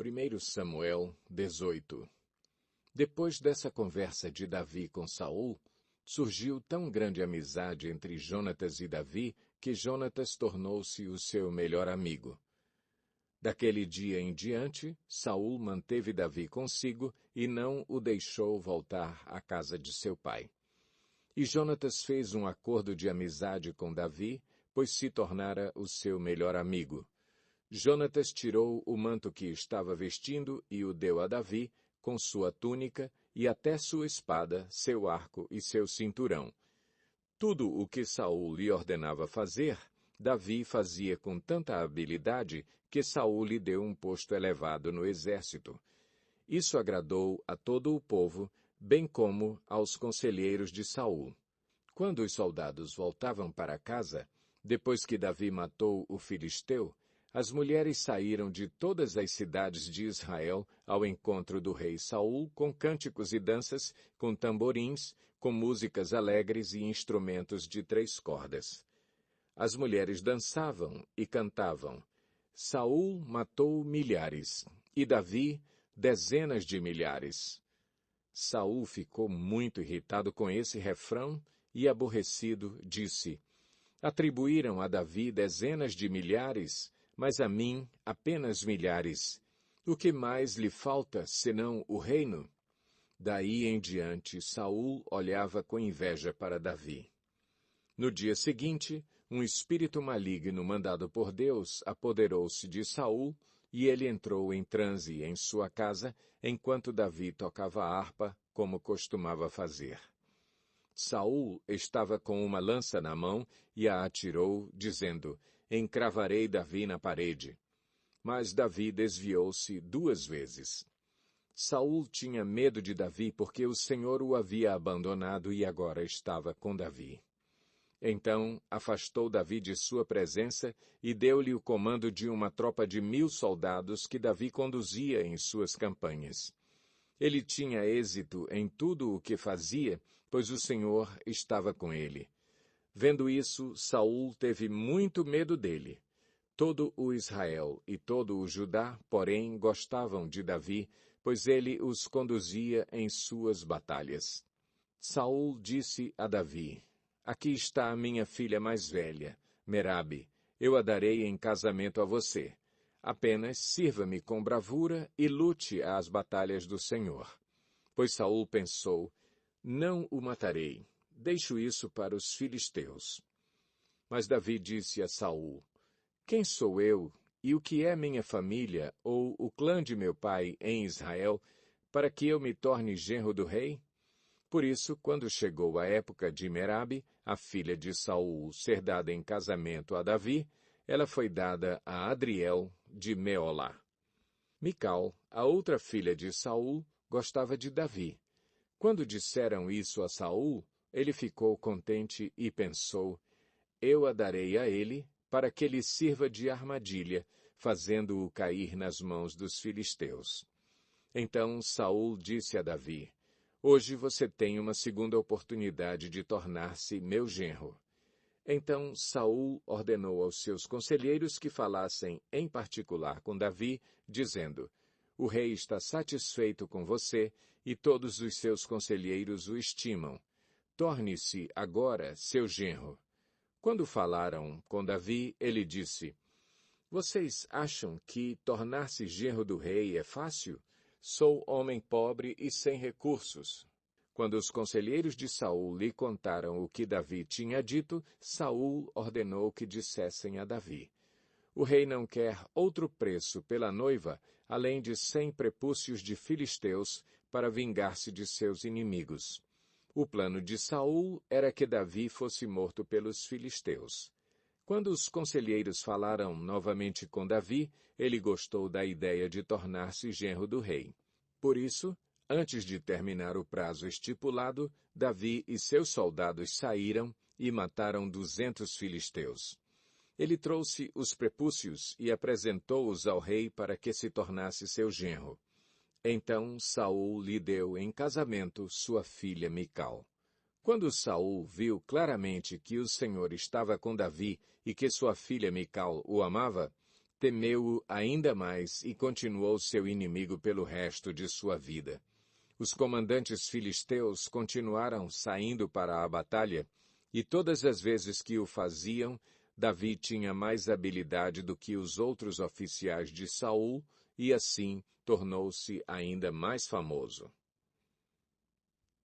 1 Samuel 18. Depois dessa conversa de Davi com Saul, surgiu tão grande amizade entre Jonatas e Davi que Jonatas tornou-se o seu melhor amigo. Daquele dia em diante, Saul manteve Davi consigo e não o deixou voltar à casa de seu pai. E Jonatas fez um acordo de amizade com Davi, pois se tornara o seu melhor amigo. Jonatas tirou o manto que estava vestindo e o deu a Davi, com sua túnica e até sua espada, seu arco e seu cinturão. Tudo o que Saul lhe ordenava fazer, Davi fazia com tanta habilidade que Saul lhe deu um posto elevado no exército. Isso agradou a todo o povo, bem como aos conselheiros de Saul. Quando os soldados voltavam para casa, depois que Davi matou o filisteu, as mulheres saíram de todas as cidades de Israel ao encontro do rei Saul com cânticos e danças, com tamborins, com músicas alegres e instrumentos de 3 cordas. As mulheres dançavam e cantavam. Saul matou milhares, e Davi dezenas de milhares. Saul ficou muito irritado com esse refrão e, aborrecido, disse: Atribuíram a Davi dezenas de milhares, mas a mim apenas milhares. O que mais lhe falta, senão o reino? Daí em diante, Saul olhava com inveja para Davi. No dia seguinte, um espírito maligno mandado por Deus apoderou-se de Saul, e ele entrou em transe em sua casa, enquanto Davi tocava a harpa, como costumava fazer. Saul estava com uma lança na mão e a atirou, dizendo: Encravarei Davi na parede. Mas Davi desviou-se 2 vezes. Saul tinha medo de Davi porque o Senhor o havia abandonado e agora estava com Davi. Então afastou Davi de sua presença e deu-lhe o comando de uma tropa de 1000 soldados que Davi conduzia em suas campanhas. Ele tinha êxito em tudo o que fazia, pois o Senhor estava com ele. Vendo isso, Saul teve muito medo dele. Todo o Israel e todo o Judá, porém, gostavam de Davi, pois ele os conduzia em suas batalhas. Saul disse a Davi: Aqui está a minha filha mais velha, Merabe. Eu a darei em casamento a você. Apenas sirva-me com bravura e lute as batalhas do Senhor. Pois Saul pensou: Não o matarei. Deixo isso para os filisteus. Mas Davi disse a Saul: Quem sou eu e o que é minha família ou o clã de meu pai em Israel, para que eu me torne genro do rei? Por isso, quando chegou a época de Merabe, a filha de Saul, ser dada em casamento a Davi, ela foi dada a Adriel de Meolá. Mical, a outra filha de Saul, gostava de Davi. Quando disseram isso a Saul, ele ficou contente e pensou: Eu a darei a ele, para que lhe sirva de armadilha, fazendo-o cair nas mãos dos filisteus. Então Saul disse a Davi: Hoje você tem uma segunda oportunidade de tornar-se meu genro. Então Saul ordenou aos seus conselheiros que falassem em particular com Davi, dizendo: O rei está satisfeito com você e todos os seus conselheiros o estimam. Torne-se agora seu genro. Quando falaram com Davi, ele disse: Vocês acham que tornar-se genro do rei é fácil? Sou homem pobre e sem recursos. Quando os conselheiros de Saul lhe contaram o que Davi tinha dito, Saul ordenou que dissessem a Davi: O rei não quer outro preço pela noiva, além de 100 prepúcios de filisteus, para vingar-se de seus inimigos. O plano de Saul era que Davi fosse morto pelos filisteus. Quando os conselheiros falaram novamente com Davi, ele gostou da ideia de tornar-se genro do rei. Por isso, antes de terminar o prazo estipulado, Davi e seus soldados saíram e mataram 200 filisteus. Ele trouxe os prepúcios e apresentou-os ao rei para que se tornasse seu genro. Então Saul lhe deu em casamento sua filha Mical. Quando Saul viu claramente que o Senhor estava com Davi e que sua filha Mical o amava, temeu-o ainda mais e continuou seu inimigo pelo resto de sua vida. Os comandantes filisteus continuaram saindo para a batalha, e todas as vezes que o faziam, Davi tinha mais habilidade do que os outros oficiais de Saul, e assim tornou-se ainda mais famoso.